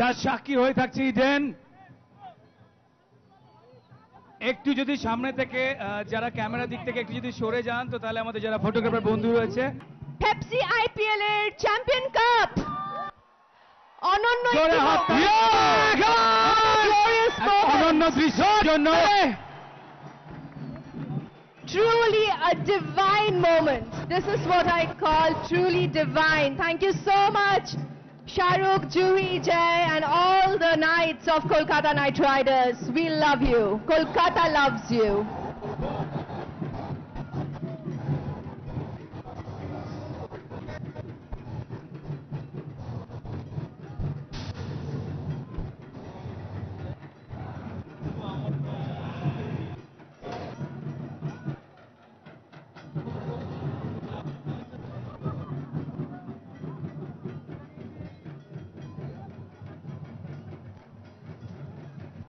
যার সাক্ষী হয়ে থাকছে ইডেন। একটু যদি সামনে থেকে যারা ক্যামেরা দিক থেকে একটু যদি সরে যান, তো তাহলে আমাদের যারা ফটোগ্রাফার বন্ধু রয়েছে। পেপসি আইপিএল এর চ্যাম্পিয়ন কাপ অনন্য অনন্য দৃশ্যের জন্য truly a divine moment. This is what I call truly divine. Thank you so much, Shahrukh, Juhi, Jay, and all the Knights of Kolkata Knight Riders. We love you. Kolkata loves you.